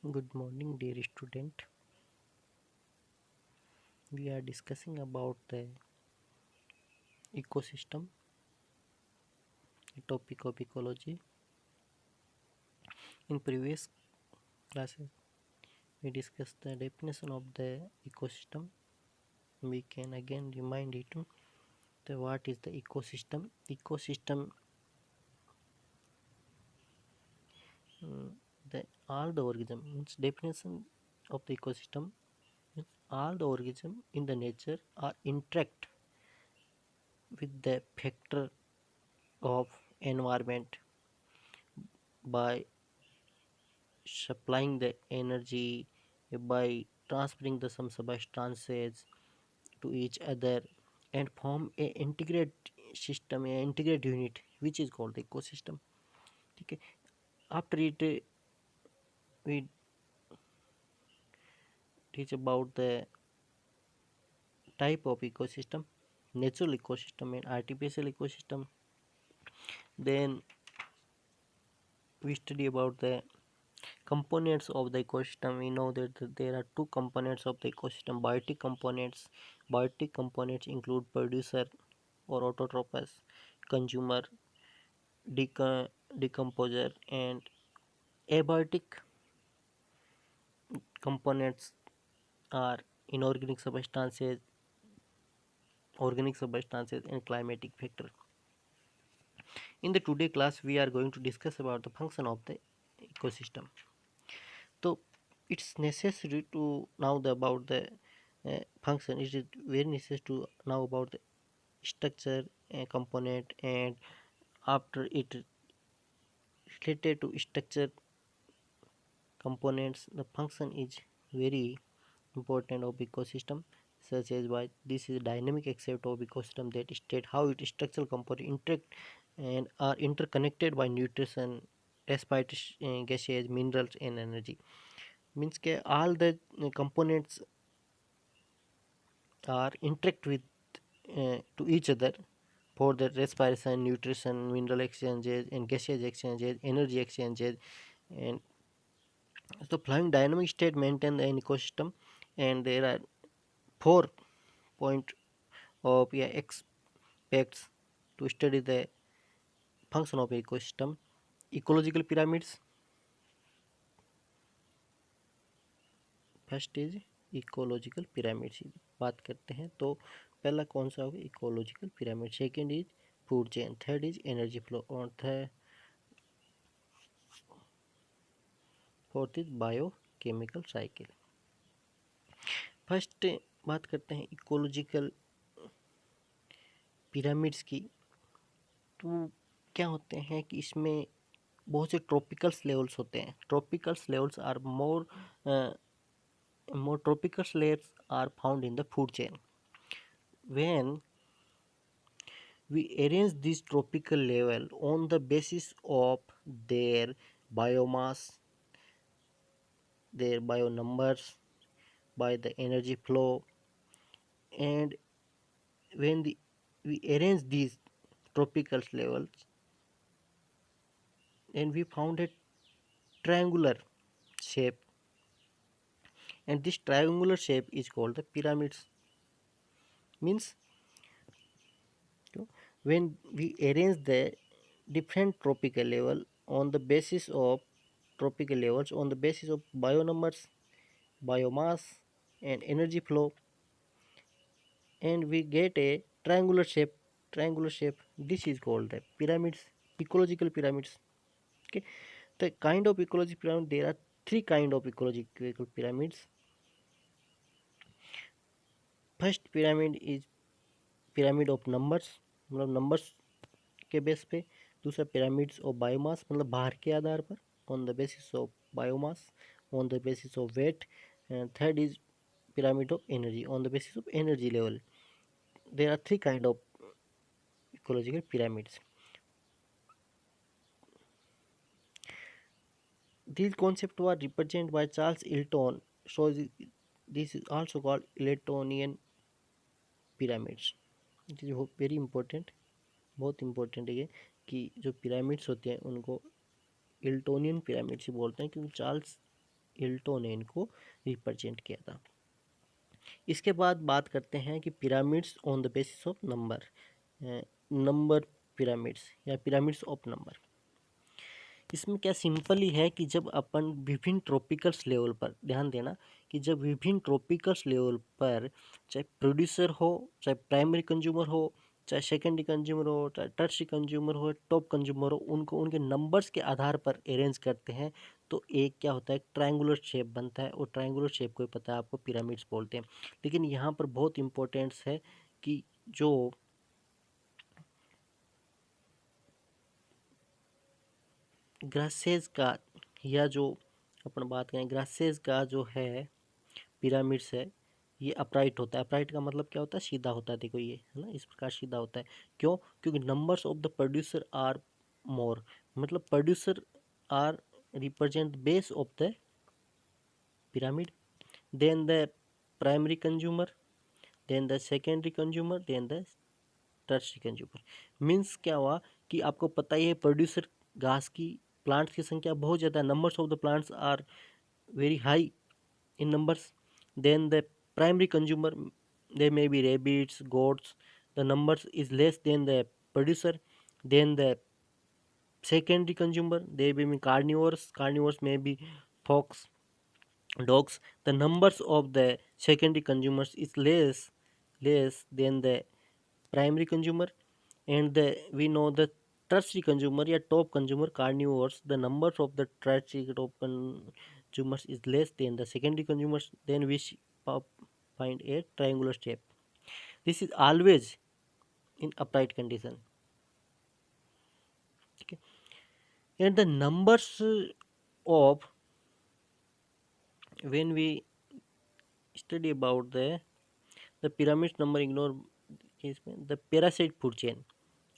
Good morning, dear student. We are discussing about the ecosystem, the topic of ecology. In previous classes, we discussed the definition of the ecosystem. We can again remind it the what is the ecosystem. Ecosystem, mm, the all the organism means definition of the ecosystem means all the organism in the nature are interact with the factor of environment by supplying the energy by transferring the some substances to each other and form a integrate system, a integrate unit which is called the ecosystem. Okay. After it we teach about the type of ecosystem, natural ecosystem and artificial ecosystem. Then we study about the components of the ecosystem. We know that there are two components of the ecosystem: biotic components. Biotic components include producer or autotrophs, consumer, decomposer, and abiotic components are inorganic substances, organic substances, and climatic factor. In the today class, we are going to discuss about the function of the ecosystem. So it's necessary to know about the function. It is very necessary to know about the structure, component, and after it related to structure components, the function is very important of ecosystem, such as why this is a dynamic aspect of ecosystem that state how its structural component interact and are interconnected by nutrition, respiration, gases, minerals, and energy. Means all the components are interact with to each other for the respiration, nutrition, mineral exchanges, and gaseous exchanges, energy exchanges, and so flowing dynamic state maintain an ecosystem. And there are 4 point of aspects to study the function of ecosystem. Ecological pyramids, first is ecological pyramids की बात करते हैं तो पहला कौन सा होगा ecological pyramid, second is food chain, third is energy flow और fourth is biochemical cycle. First बात करते हैं इकोलॉजिकल पिरामिड्स की। तो क्या होते हैं कि इसमें बहुत से ट्रॉपिकल्स लेवल्स होते हैं। Tropicals levels are more tropical layers are found in the food chain. When we arrange this tropical level on the basis of their biomass, their bio numbers, by the energy flow, and when we arrange these tropical levels, then we found a triangular shape, and this triangular shape is called the pyramids. Means when we arrange the different tropical level on the basis of tropical levels on the basis of bio numbers, biomass, and energy flow, and we get a triangular shape. This is called the pyramids, ecological pyramids. Okay, the kind of ecological pyramid, there are three kind of ecological pyramids. First pyramid is pyramid of numbers, मतलब numbers के base पे। दूसरा pyramids of biomass, मतलब बाहर के आधार पर, on the basis of biomass, on the basis of weight. And third is pyramid of energy on the basis of energy level. There are three kind of ecological pyramids. These concepts were represented by Charles Elton, so this is also called Eltonian pyramids. It is very important, बहुत important है ये कि जो pyramids होते हैं उनको इल्टोनियन pyramids ही बोलते हैं, क्योंकि चार्ल्स इल्टो ने इनको रिप्रेजेंट किया था। इसके बाद बात करते हैं कि pyramids on the basis of number, number pyramids या पिरामिड्स ऑफ नंबर। इसमें क्या सिंपल ही है कि जब अपन विभिन्न ट्रॉपिकल्स लेवल पर, ध्यान देना कि जब विभिन्न ट्रॉपिकल्स लेवल पर चाहे प्रोड्यूसर हो, चाहे प्राइमरी कंज्यूमर हो, चाहे सेकेंडरी कंज्यूमर हो, चाहे टर्शरी कंज्यूमर हो, टॉप कंज्यूमर हो, उनको उनके नंबर्स के आधार पर अरेंज करते हैं तो एक क्या होता है, ट्रायंगुलर शेप बनता है। और ट्रायंगुलर शेप को पता है आपको, पिरामिड्स बोलते हैं। लेकिन यहाँ पर बहुत इंपॉर्टेंस है कि जो ग्रासेस का, या जो अपन बात करें ग्रासेस का जो है पिरामिड्स है, ये अपराइट होता है। अपराइट का मतलब क्या होता है, सीधा होता है। देखो ये है ना, इस प्रकार सीधा होता है। क्यों? क्योंकि numbers of the producer are more, मतलब producer are represent base of the pyramid, then the primary consumer, then the secondary consumer, then the tertiary consumer. Means क्या हुआ कि आपको पता ही है प्रोड्यूसर घास की, प्लांट्स की संख्या बहुत ज़्यादा, numbers of the plants are very high in numbers. Then the primary consumer, they may be rabbits, goats, the numbers is less than the producer. Then the secondary consumer, they may be carnivores may be fox, dogs, the numbers of the secondary consumers is less than the primary consumer. And we know the tertiary consumer या top consumer carnivores, the numbers of the tertiary top consumers is less than the secondary consumers. Then we find a triangular shape. This is always in upright condition. Okay. And the numbers of, when we study about the pyramids number, ignore the parasite food chain.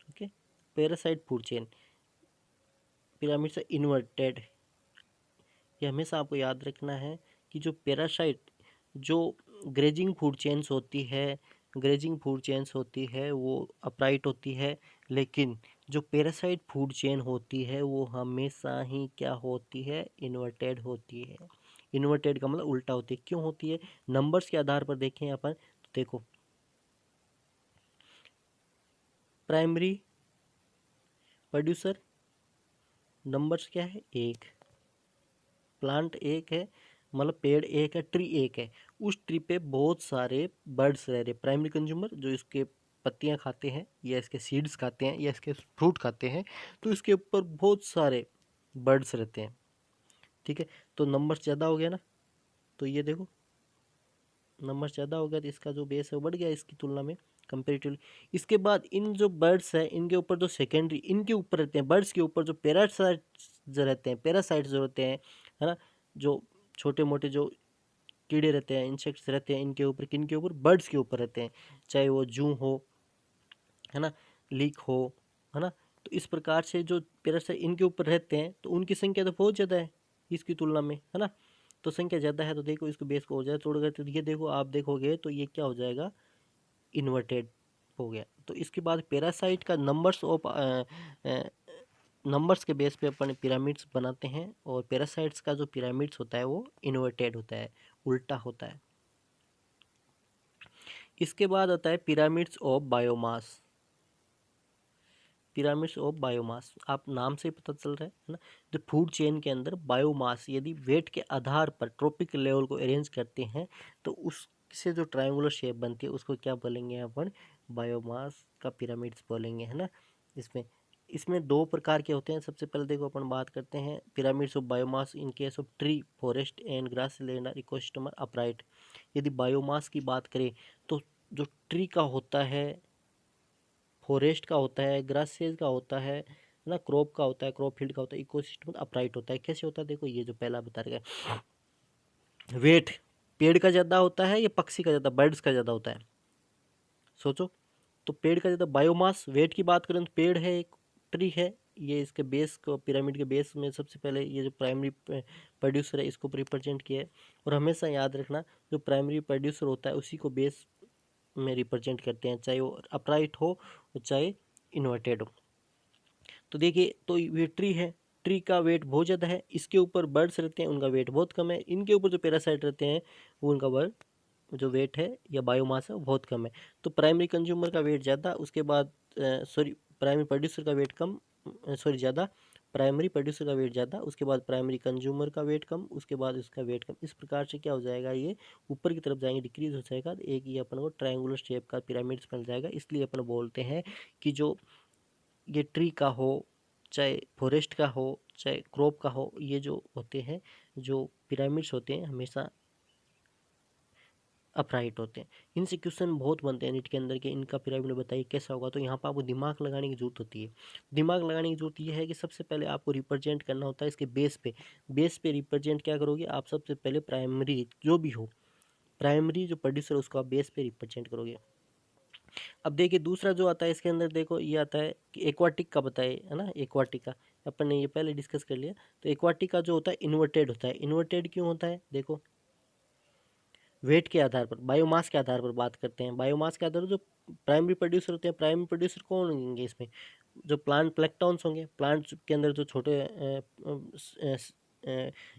Okay, parasite food chain, pyramids inverted. ये हमेशा आपको याद रखना है कि जो parasite, जो grazing food chains होती है, ग्रेजिंग फूड चेन्स होती है वो अपराइट होती है, लेकिन जो पैरासाइट फूड चेन होती है वो हमेशा ही क्या होती है, इन्वर्टेड होती है। इन्वर्टेड का मतलब उल्टा होती है। क्यों होती है? नंबर्स के आधार पर देखें अपन तो देखो, प्राइमरी प्रोड्यूसर, नंबर्स क्या है, एक, प्लांट एक है, मतलब पेड़ एक है, ट्री एक है, उस ट्री पे बहुत सारे बर्ड्स रह रहे। प्राइमरी कंज्यूमर जो इसके पत्तियां खाते हैं या इसके सीड्स खाते हैं या इसके फ्रूट खाते हैं, तो इसके ऊपर बहुत सारे बर्ड्स रहते हैं। ठीक है, तो नंबर ज़्यादा हो गया ना, तो ये देखो नंबर ज़्यादा हो गया तो इसका जो बेस है वो बढ़ गया इसकी तुलना में कंपेरेटिवली। इसके बाद इन जो बर्ड्स है इनके ऊपर जो सेकेंडरी, इनके ऊपर रहते हैं, बर्ड्स के ऊपर जो पैरासाइट्स जो रहते हैं, पैरासाइट्स जो होते हैं, है ना, जो छोटे मोटे जो कीड़े रहते हैं, इंसेक्ट्स रहते हैं, इनके ऊपर, किन के ऊपर, बर्ड्स के ऊपर रहते हैं, चाहे वो जू हो, है ना, लीक हो, है ना। तो इस प्रकार से जो पैरासाइट इनके ऊपर रहते हैं तो उनकी संख्या तो बहुत ज़्यादा है इसकी तुलना में, है ना। तो संख्या ज़्यादा है तो देखो इसको बेस को हो जाए तोड़ गए, तो ये देखो आप देखोगे तो ये क्या हो जाएगा, इन्वर्टेड हो गया। तो इसके बाद पैरासाइट का नंबर्स ऑफ नंबर्स के बेस पे अपन पिरामिड्स बनाते हैं, और पैरासाइट्स का जो पिरामिड्स होता है वो इन्वर्टेड होता है, उल्टा होता है। इसके बाद आता है pyramids of biomass. Pyramids of biomass, आप नाम से पता चल रहा है ना, जो फूड चेन के अंदर बायोमास यदि वेट के आधार पर ट्रॉपिकल लेवल को अरेंज करते हैं तो उससे जो ट्रायंगुलर शेप बनती है उसको क्या बोलेंगे अपन, बायोमास का पिरामिड्स बोलेंगे, है ना। इसमें इसमें दो प्रकार के होते हैं। सबसे पहले देखो अपन बात करते हैं pyramids of biomass in case of tree, forest and grass land ecosystem are upright. यदि बायोमास की बात करें तो जो ट्री का होता है, फॉरेस्ट का होता है, ग्रासेज का होता है ना, क्रॉप का होता है, क्रॉप फील्ड का होता है, इकोसिस्टम अपराइट होता है। कैसे होता है? देखो ये जो पहला बता रहा है, वेट पेड़ का ज़्यादा होता है या पक्षी का ज़्यादा, बर्ड्स का ज़्यादा होता है, सोचो। तो पेड़ का ज़्यादा, बायोमास वेट की बात करें तो पेड़ है, एक ट्री है, ये इसके बेस को, पिरामिड के बेस में सबसे पहले ये जो प्राइमरी प्रोड्यूसर है इसको रिप्रेजेंट किया है। और हमेशा याद रखना जो प्राइमरी प्रोड्यूसर होता है उसी को बेस में रिप्रेजेंट करते हैं, चाहे वो अपराइट हो चाहे इन्वर्टेड हो। तो देखिए, तो ये ट्री है, ट्री का वेट बहुत ज़्यादा है, इसके ऊपर बर्ड्स रहते हैं उनका वेट बहुत कम है, इनके ऊपर जो पैरासाइट रहते हैं वो उनका बर्ड जो वेट है या बायोमास है वो बहुत कम है। तो प्राइमरी कंज्यूमर का वेट ज़्यादा, उसके बाद सॉरी प्राइमरी प्रोड्यूसर का वेट कम, सॉरी ज़्यादा, प्राइमरी प्रोड्यूसर का वेट ज़्यादा, उसके बाद प्राइमरी कंज्यूमर का वेट कम, उसके बाद इसका वेट कम। इस प्रकार से क्या हो जाएगा, ये ऊपर की तरफ जाएंगे, डिक्रीज हो जाएगा। एक ये अपन को ट्रायंगुलर शेप का पिरामिड्स बन जाएगा। इसलिए अपन बोलते हैं कि जो ये ट्री का हो, चाहे फॉरेस्ट का हो, चाहे क्रॉप का हो, ये जो होते हैं, जो पिरामिड्स होते हैं हमेशा अपराइट होते हैं। इनसे क्वेश्चन बहुत बनते हैं नीट के अंदर कि इनका पिरामिड बताइए कैसा होगा। तो यहाँ पर आपको दिमाग लगाने की जरूरत होती है। दिमाग लगाने की जरूरत ये है कि सबसे पहले आपको रिप्रेजेंट करना होता है इसके बेस पे। बेस पे रिप्रेजेंट क्या करोगे आप, सबसे पहले प्राइमरी जो भी हो, प्राइमरी जो प्रोड्यूसर उसको आप बेस पे रिप्रेजेंट करोगे। अब देखिए दूसरा जो आता है इसके अंदर, देखो ये आता है कि एक्वाटिक का बताए, है ना, एक्वाटिक का अपन ने ये पहले डिस्कस कर लिया। तो एक्वाटिक का जो होता है इन्वर्टेड होता है। इन्वर्टेड क्यों होता है, देखो वेट के आधार पर, बायोमास के आधार पर बात करते हैं। बायोमास के आधार पर जो प्राइमरी प्रोड्यूसर होते हैं, प्राइमरी प्रोड्यूसर कौन होंगे इसमें, जो प्लांट प्लेक्टॉन्स होंगे, प्लांट्स के अंदर जो छोटे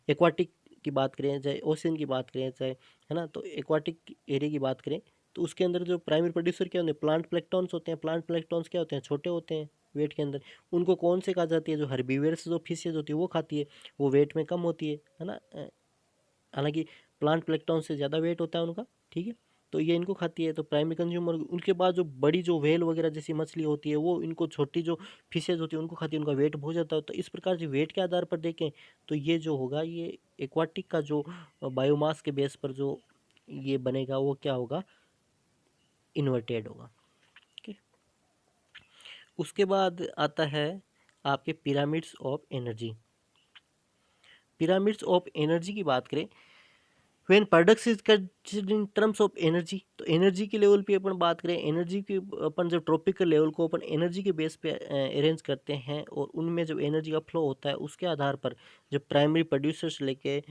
एक्वाटिक की बात करें, चाहे ओशन की बात करें, चाहे, है ना, तो एक्वाटिक एरिया की बात करें तो उसके अंदर जो प्राइमरी प्रोड्यूसर क्या होते हैं, प्लांट प्लेक्टॉन्स होते हैं। प्लांट प्लेक्टॉन्स क्या होते हैं, छोटे होते हैं वेट के अंदर। उनको कौन से कहा जाती है, जो हर्बीवर्स जो फिशेज होती है वो खाती है, वो वेट में कम होती है ना। हालांकि प्लांट प्लेक्टॉन से ज़्यादा वेट होता है उनका, ठीक है। तो ये इनको खाती है, तो प्राइमरी कंज्यूमर। उनके बाद जो बड़ी जो व्हेल वगैरह जैसी मछली होती है वो इनको, छोटी जो फिशेज होती है उनको खाती है, उनका वेट बहुत ज़्यादा होता है। इस प्रकार से वेट के आधार पर देखें तो ये जो होगा, ये एक्वाटिक का जो बायोमास के बेस पर जो ये बनेगा वो क्या होगा, इन्वर्टेड होगा। ठीक है। उसके बाद आता है आपके pyramids of energy. Pyramids of energy की बात करें, when products is considered in terms of energy, तो एनर्जी के लेवल पे अपन बात करें, एनर्जी की अपन जब ट्रॉपिकल लेवल को अपन एनर्जी के बेस पे अरेंज करते हैं, और उनमें जब एनर्जी का फ्लो होता है उसके आधार पर जब प्राइमरी प्रोड्यूसर्स लेके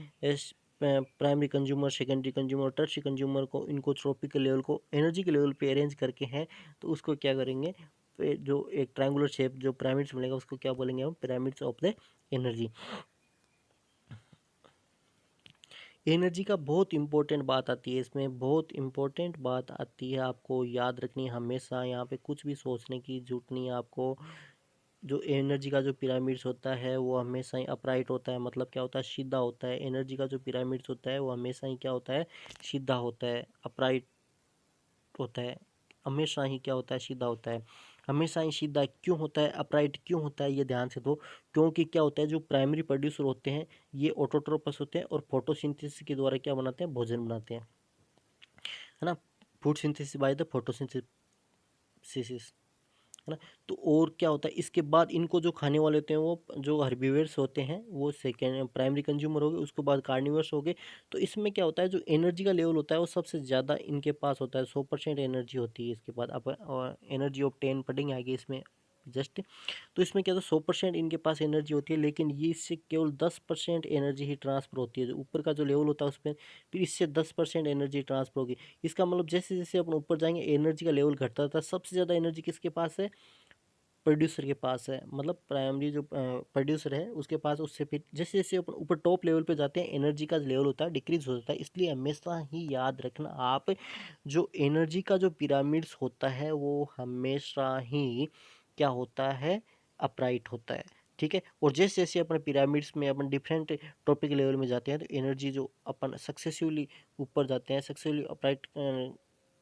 primary consumer, secondary consumer, tertiary consumer को, इनको ट्रॉपिकल लेवल को एनर्जी के लेवल पे अरेंज करके हैं, तो उसको क्या करेंगे, जो एक ट्रायंगुलर शेप जो पिरामिड्स मिलेगा उसको क्या बोलेंगे हम, pyramids of the energy. Energy का बहुत इंपॉर्टेंट बात आती है इसमें, बहुत इंपॉर्टेंट बात आती है, आपको याद रखनी है हमेशा। यहाँ पे कुछ भी सोचने की जरूरत नहीं है आपको। जो एनर्जी का जो पिरामिड्स होता है वो हमेशा ही अपराइट होता है, मतलब क्या होता है, सीधा होता है। एनर्जी का जो पिरामिड्स होता है वो हमेशा ही क्या होता है, सीधा होता है, अपराइट होता है। हमेशा ही क्या होता है, सीधा होता है। हमेशा ही सीधा क्यों होता है, अपराइट क्यों होता है, ये ध्यान से दो। क्योंकि क्या होता है, जो प्राइमरी प्रोड्यूसर होते हैं ये ऑटोट्रोपस होते हैं, और फोटोसिंथेसिस के द्वारा क्या बनाते हैं, भोजन बनाते हैं, है ना। Food synthesis by the photosynthesis, है ना। तो और क्या होता है, इसके बाद इनको जो खाने वाले होते हैं वो जो हर्बीवर्स होते हैं वो सेकेंड प्राइमरी कंज्यूमर हो गए, उसके बाद कार्निवर्स हो गए। तो इसमें क्या होता है, जो एनर्जी का लेवल होता है वो सबसे ज़्यादा इनके पास होता है, 100% एनर्जी होती है। इसके बाद अब एनर्जी ऑफ 10 पढ़ेंगे आगे इसमें जस्ट। तो इसमें क्या होता है, 100% इनके पास एनर्जी होती है, लेकिन ये इससे केवल 10% एनर्जी ही ट्रांसफर होती है। जो ऊपर का जो लेवल होता है उसमें फिर इससे 10% एनर्जी ट्रांसफर होगी। इसका मतलब जैसे जैसे अपन ऊपर जाएंगे एनर्जी का लेवल घटता था। सबसे ज़्यादा एनर्जी किसके पास है, प्रोड्यूसर के पास है, मतलब प्राइमरी जो प्रोड्यूसर है उसके पास। उससे फिर जैसे जैसे अपन ऊपर टॉप लेवल पे जाते हैं एनर्जी का लेवल होता है डिक्रीज हो जाता है। इसलिए हमेशा ही याद रखना आप, जो एनर्जी का जो पिरामिड्स होता है वो हमेशा ही क्या होता है, अपराइट होता है। ठीक है। और जैसे जैसे अपन पिरामिड्स में अपन डिफरेंट टॉपिक लेवल में जाते हैं तो एनर्जी जो अपन सक्सेसिवली ऊपर जाते हैं, सक्सेसिवली अपराइट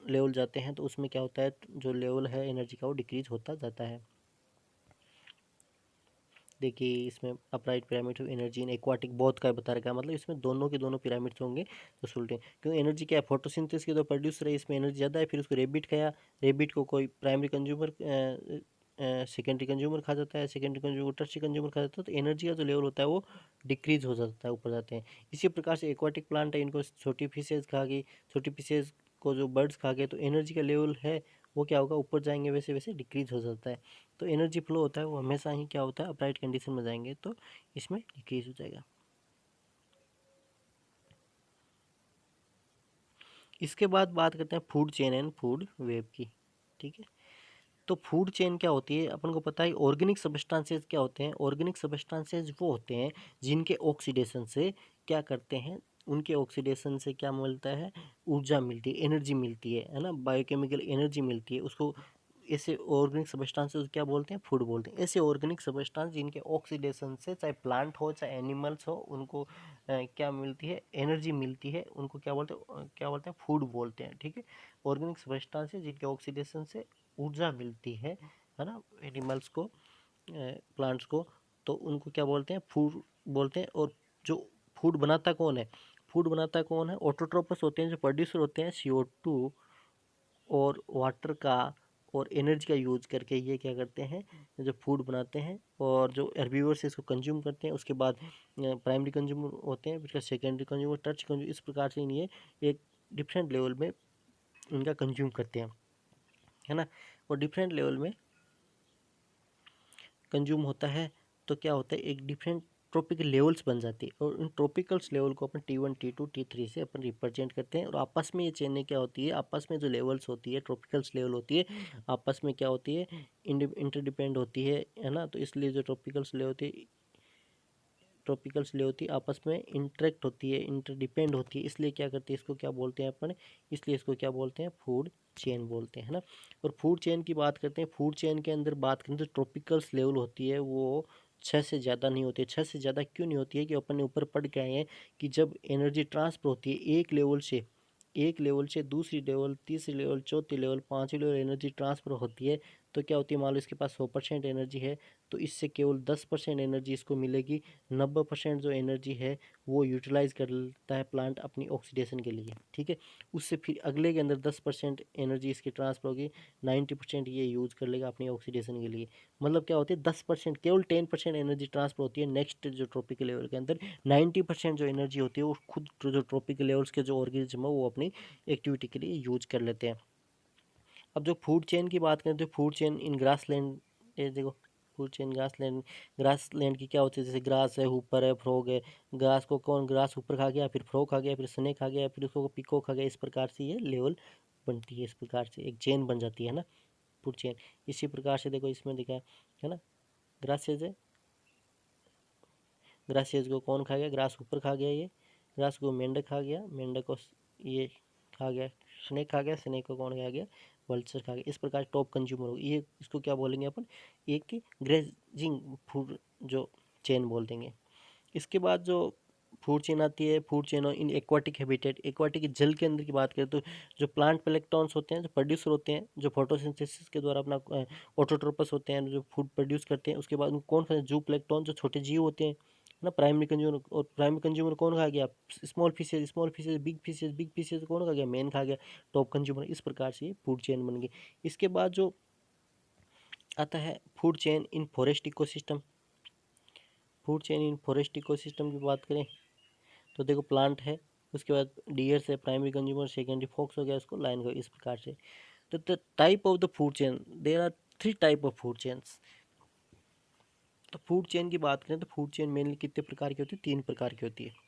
लेवल जाते हैं, तो उसमें क्या होता है, जो लेवल है एनर्जी का वो डिक्रीज होता जाता है। देखिए इसमें upright pyramid of energy in aquatic both का बता रखा है, मतलब इसमें दोनों के दोनों पिरामिड्स होंगे जो सुलटे हैं। क्योंकि एनर्जी क्या है, फोटोसिंथेसिस के जो प्रोड्यूसर है इसमें एनर्जी ज़्यादा है। फिर उसको रेबिट खाया, रेबिट को कोई प्राइमरी कंज्यूमर सेकेंडरी कंज्यूमर खा जाता है, सेकेंडरी कंज्यूमर टर्शियरी कंज्यूमर खा जाता है, तो एनर्जी का जो लेवल होता है वो डिक्रीज हो जाता है, ऊपर जाते हैं। इसी प्रकार से एक्वाटिक प्लांट है, इनको छोटी फिशेज खा गई, छोटी फिशेज को जो बर्ड्स खा गए, तो एनर्जी का लेवल है वो क्या होगा, ऊपर जाएंगे वैसे वैसे डिक्रीज हो जाता है। तो एनर्जी फ्लो होता है वो हमेशा ही क्या होता है, अपराइट कंडीशन में जाएंगे तो इसमें डिक्रीज हो जाएगा। इसके बाद बात करते हैं food chain and food web की। ठीक है। तो फूड चेन क्या होती है अपन को पता है। ऑर्गेनिक सब्सटेंसेस क्या होते हैं? ऑर्गेनिक सब्सटेंसेस वो होते हैं जिनके ऑक्सीडेशन से क्या करते हैं, उनके ऑक्सीडेशन से क्या मिलता है, ऊर्जा मिलती है, एनर्जी मिलती है ना, बायोकेमिकल एनर्जी मिलती है उसको। ऐसे ऑर्गेनिक सब्सटेंसेस क्या बोलते हैं? फूड बोलते हैं। ऐसे ऑर्गेनिक सब्सटेंस जिनके ऑक्सीडेशन से चाहे प्लांट हो चाहे एनिमल्स हो उनको क्या मिलती है, एनर्जी मिलती है, उनको क्या बोलते हैं, फूड बोलते हैं। ठीक है, ऑर्गेनिक सब्सटेंसेस जिनके ऑक्सीडेशन से ऊर्जा मिलती है ना, एनिमल्स को, प्लांट्स को, तो उनको क्या बोलते हैं, फूड बोलते हैं। और जो फूड बनाता कौन है? फूड बनाता कौन है? ऑटोट्रोपस होते हैं जो प्रोड्यूसर होते हैं CO2 और वाटर का और एनर्जी का यूज करके। ये क्या करते हैं, जो फूड बनाते हैं। और जो हेर्बिवोर्स इसको कंज्यूम करते हैं, उसके बाद प्राइमरी कंज्यूमर होते हैं, फिर सेकेंडरी कंज्यूमर, टर्च कंज्यूमर, इस प्रकार से ये एक डिफरेंट लेवल में इनका कंज्यूम करते हैं, है ना। और डिफरेंट लेवल में कंज्यूम होता है तो क्या होता है, एक डिफरेंट ट्रॉपिकल लेवल्स बन जाती है। और इन ट्रॉपिकल्स लेवल को अपन T1 T2 T3 से अपन रिप्रेजेंट करते हैं। और आपस में ये चेनें क्या होती है, आपस में जो लेवल्स होती है, ट्रॉपिकल्स लेवल होती है, आपस में क्या होती है, इंटरडिपेंड होती है ना। तो इसलिए जो ट्रॉपिकल्स ले होती है आपस में इंटरेक्ट होती है, इंटरडिपेंड होती है, इसलिए क्या करती है, इसको क्या बोलते हैं अपन, इसलिए इसको क्या बोलते हैं, फूड चेन बोलते हैं ना। और फूड चेन की बात करते हैं, फूड चेन के अंदर बात करें तो ट्रॉपिकल्स लेवल होती है वो 6 से ज़्यादा नहीं होती है। 6 से ज़्यादा क्यों नहीं होती है, कि अपन ने ऊपर पढ़ के आए हैं कि जब एनर्जी ट्रांसफर होती है एक लेवल से दूसरी लेवल, तीसरी लेवल, चौथी लेवल, पांचवी लेवल एनर्जी ट्रांसफर होती है, तो क्या होती है, मान लो इसके पास 100% एनर्जी है तो इससे केवल 10% एनर्जी इसको मिलेगी। 90% जो एनर्जी है वो यूटिलाइज कर लेता है प्लांट अपनी ऑक्सीडेशन के लिए। ठीक है, उससे फिर अगले के अंदर 10% एनर्जी इसकी ट्रांसफर होगी, 90% ये यूज कर लेगा अपनी ऑक्सीडेशन के लिए। मतलब क्या होती है, 10%, केवल 10% एनर्जी ट्रांसफर होती है। नेक्स्ट जो ट्रॉपिकल लेवल के अंदर 90% जो एनर्जी होती है वो खुद जो ट्रॉपिकल लेवल्स के जो ऑर्गेनिज्म है वो अपनी एक्टिविटी के लिए यूज कर लेते हैं। अब जो फूड चेन की बात करें तो food chain in grass land, ये देखो, फूड चेन ग्रास लैंड की क्या होती है, जैसे ग्रास है, ऊपर है, फ्रॉग है। ग्रास को कौन, ग्रास ऊपर खा गया, फिर फ्रॉग खा गया, फिर स्नेक खा गया, फिर उसको पिको खा गया। इस प्रकार से ये लेवल बनती है, इस प्रकार से एक चेन बन जाती है ना, फूड चेन। इसी प्रकार से देखो इसमें दिखा है ना, ग्रासेज है, ग्रासेज को कौन खा गया, ग्रास ऊपर खा गया, ये ग्रास को मेंढक खा गया, मेंढक को ये खा गया, स्नेक खा गया, स्नेक को कौन खा गया, वल्चर खा गया। इस प्रकार टॉप कंज्यूमर हो, ये इसको क्या बोलेंगे अपन, एक ग्रेजिंग फूड जो चेन बोल देंगे। इसके बाद जो फूड चेन आती है, food chain in aquatic habitat, aquatic जल के अंदर की बात करें तो जो प्लांट प्लेक्टॉन्स होते हैं, जो प्रोड्यूसर होते हैं, जो फोटोसिंथेसिस के द्वारा अपना ऑटोट्रोपस होते हैं जो फूड प्रोड्यूस करते हैं, उसके बाद उनको कौन खाते हैं, जू प्लेक्टॉन जो छोटे जीव होते हैं ना, प्राइमरी कंज्यूमर। और प्राइमरी कंज्यूमर कौन खा गया, स्मॉल फिशेज, बिग फिशेज कौन खा गया, मेन खा गया, टॉप कंज्यूमर। इस प्रकार से फूड चेन बन गई। इसके बाद जो आता है food chain in forest ecosystem, food chain in forest ecosystem की बात करें तो देखो, प्लांट है, उसके बाद डियर से प्राइमरी कंज्यूमर, सेकेंडरी फॉक्स हो गया, इसको लाइन हो, इस प्रकार से। तो the type of the food chain, there are 3 type of food chains. तो फूड चेन की बात करें तो फूड चेन मेनली कितने प्रकार की होती है, 3 प्रकार की होती है।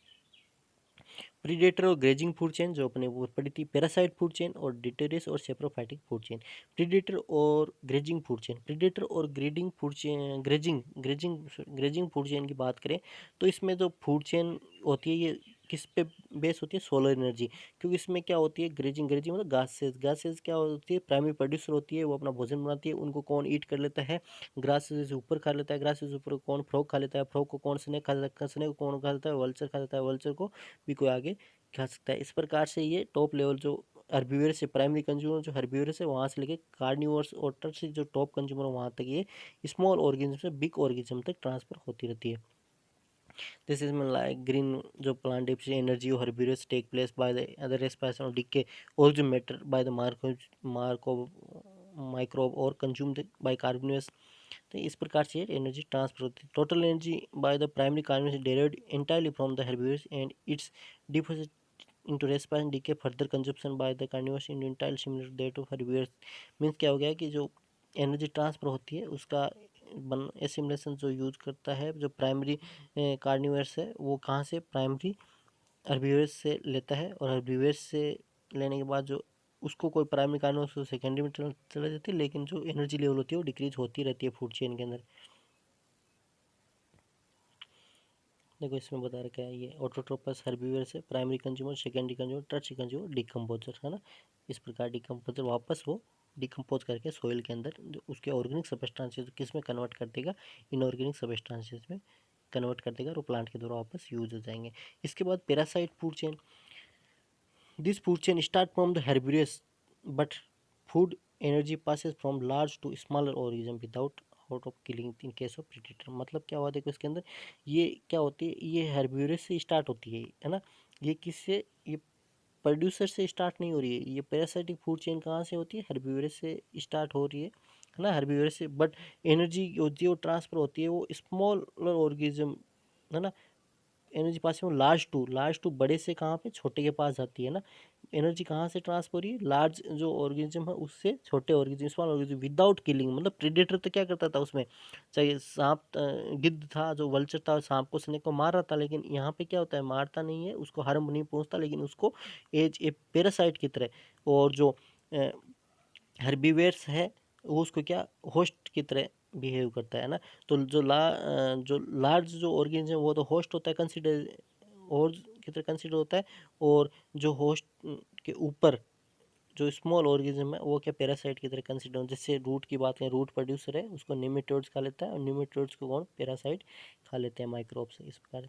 प्रीडेटर और ग्रेजिंग फूड चेन जो अपने वो पड़ी थी, पैरासाइट फूड चेन और डिटेरियस और सेप्रोफाइटिक फूड चेन। प्रीडेटर और ग्रेजिंग फूड चेन, प्रीडेटर और grading food chain, grazing food chain की बात करें तो इसमें जो फूड चेन होती है ये किस पे बेस होती है, सोलर एनर्जी। क्योंकि इसमें क्या होती है, ग्रेजिंग ग्रेजिंग मतलब गासेस क्या होती है, प्राइमरी प्रोड्यूसर होती है, वो अपना भोजन बनाती है, उनको कौन ईट कर लेता है, ग्रास से ऊपर खा लेता है, ग्रास से ऊपर कौन, फ्रॉग खा लेता है, फ्रॉग को कौन, स्नेक खा लेता है, स्नेक को कौन खा लेता है, वल्चर खा लेता है, वल्चर को भी कोई आगे खा सकता है। इस प्रकार से ये टॉप लेवल जो हर्बीवर्स है, प्राइमरी कंज्यूमर जो हर्बीवर्स है वहाँ से लेके कार्निवोर्स और टर्स जो टॉप कंज्यूमर वहाँ तक ये स्मॉल ऑर्गेनिज्म से बिग ऑर्गेनिज्म तक ट्रांसफर होती रहती है। This is mean like green जो प्लांट डिफिशिएंट एनर्जी और herbivores take place by the other respiration और डिके और जो मैटर बाय द मार्को माइक्रोब और कंज्यूम्ड बाय कार्बोनियस। तो इस प्रकार से एनर्जी ट्रांसफर होती है। Total energy by the primary carnivores derived entirely from the herbivores and its deposit into respiration decay further consumption by the carnivores in entirely similar to that of herbivores। Means क्या हो गया कि जो energy transfer होती है उसका assimilation जो use करता है जो प्राइमरी कार्निवर्स है वो कहाँ से, प्राइमरी हर्बीवर्स से लेता है। और हर्बीवर्स से लेने के बाद जो उसको कोई प्राइमरी कारण उसको सेकेंडरी में चला जाती है, लेकिन जो एनर्जी लेवल होती है वो डिक्रीज होती रहती है फूड चेन के अंदर। देखो इसमें बता रखा है ये ऑटोट्रोपस हर्बीवर से primary consumer, secondary consumer, tertiary consumer, decomposer, है ना। इस प्रकार डिकम्पोजर वापस वो डिकम्पोज करके सॉइल के अंदर जो उसके ऑर्गेनिक सब्सटेंसेस किस में कन्वर्ट कर देगा, इनऑर्गेनिक सब्सटेंसेस में कन्वर्ट कर देगा और प्लांट के द्वारा वापस यूज हो जाएंगे। इसके बाद parasite food chain. This food chain start from the herbivorous but food energy passes from large to smaller organism without out of killing in case of predator. मतलब क्या हुआ, देखो इसके अंदर ये क्या होती है, ये हेर्बिवोरस से स्टार्ट होती है ना। ये किससे, ये प्रोड्यूसर से स्टार्ट नहीं हो रही है। ये पैरासाइटिक फूड चेन कहाँ से होती है, हेर्बिवोरस से स्टार्ट हो रही है ना, हेर्बिवोरस से। बट एनर्जी होती है वो ट्रांसफर होती है वो स्मॉलर ऑर्गेनिज्म, है ना। एनर्जी पास में लार्ज टू बड़े से कहाँ पे, छोटे के पास जाती है ना। एनर्जी कहाँ से ट्रांसफर हो रही है, लार्ज जो ऑर्गेनिज्म है उससे छोटे organism, small organism, without killing. मतलब प्रेडेटर तो क्या करता था उसमें, चाहे सांप गिद्ध था जो वल्चर था, सांप को स्नेक को मार रहा था, लेकिन यहाँ पे क्या होता है, मारता नहीं है, उसको हार्म नहीं पहुंचता, लेकिन उसको एज ए पैरासाइट की तरह, और जो हर्बीवेयर्स है वो उसको क्या, होस्ट की तरह बिहेव करता है ना। तो जो लार्ज जो ऑर्गेनिज्म वो तो होस्ट होता है, कंसिडर और की तरह कंसिडर होता है। और जो होस्ट के ऊपर जो स्मॉल ऑर्गेनिज्म है वो क्या, पैरासाइट की तरह कंसिडर होता है। जैसे रूट की बात करें, रूट प्रोड्यूसर है, उसको निमेटोड्स खा लेता है, और निमेटोड्स को कौन, पैरासाइट खा लेते हैं, माइक्रोब्स इस प्रकार।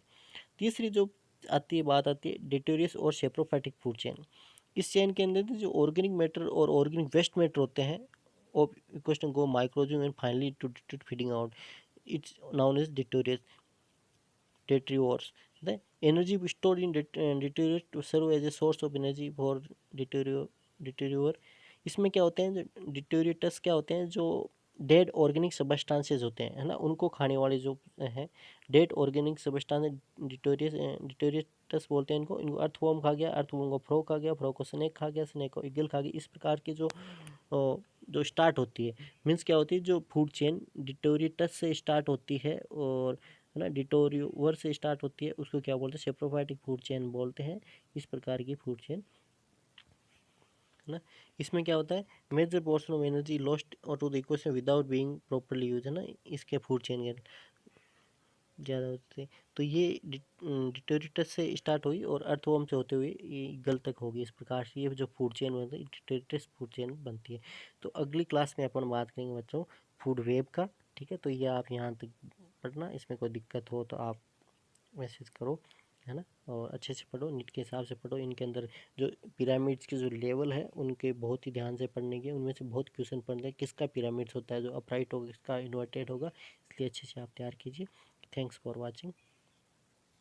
तीसरी जो बात आती है डिटोरियस और सेप्रोफाइटिक फूड चेन। इस चेन के अंदर जो ऑर्गेनिक मैटर और ऑर्गेनिक वेस्ट मैटर होते हैं, question go microorganism and finally to feeding out, its known as detritus detritivores. The energy stored in deteriorate to serve as a source of energy for deterior. इसमें क्या होते हैं, जो डिटोरिएटस क्या होते हैं, जो डेड ऑर्गेनिक सबस्टांसेस होते हैं, है ना, उनको खाने वाले जो हैं डेड ऑर्गेनिक सबस्टांस, डिटोरिएटस बोलते हैं इनको। अर्थवर्म खा गया, अर्थवर्म को फ्रॉग खा गया, फ्रॉग को स्नेक खा गया, स्नेक को ईगल खा गया। इस प्रकार की जो स्टार्ट होती है, मीन्स क्या होती है, जो फूड चेन डिटोरिएटस से स्टार्ट होती है, और है ना डिटोरियोवर से स्टार्ट होती है, उसको क्या बोलते हैं, सेप्रोफाइटिक फूड चेन बोलते हैं। इस प्रकार की फूड चेन, है ना। इसमें क्या होता है, major portion of energy lost और to the equation without being properly use, है ना। इसके फूड चेन के ज़्यादा होते हैं। तो ये डिटोरिटस से स्टार्ट हुई और अर्थवर्म से होते हुए ये ईगल तक होगी। इस प्रकार से ये जो फूड चेन बनती है, डिटोरिटस फूड चेन बनती है। तो अगली क्लास में अपन बात करेंगे बच्चों फूड वेब का, ठीक है। तो ये आप यहाँ तक पढ़ना, इसमें कोई दिक्कत हो तो आप मैसेज करो, है ना। और अच्छे से पढ़ो, नीट के हिसाब से पढ़ो। इनके अंदर जो पिरामिड्स के जो लेवल है उनके बहुत ही ध्यान से पढ़ने के, उनमें से बहुत क्वेश्चन पढ़ने हैं, किसका पिरामिड्स होता है, जो अपराइट होगा, किसका इन्वर्टेड होगा, इसलिए अच्छे से आप तैयार कीजिए। Thanks for watching.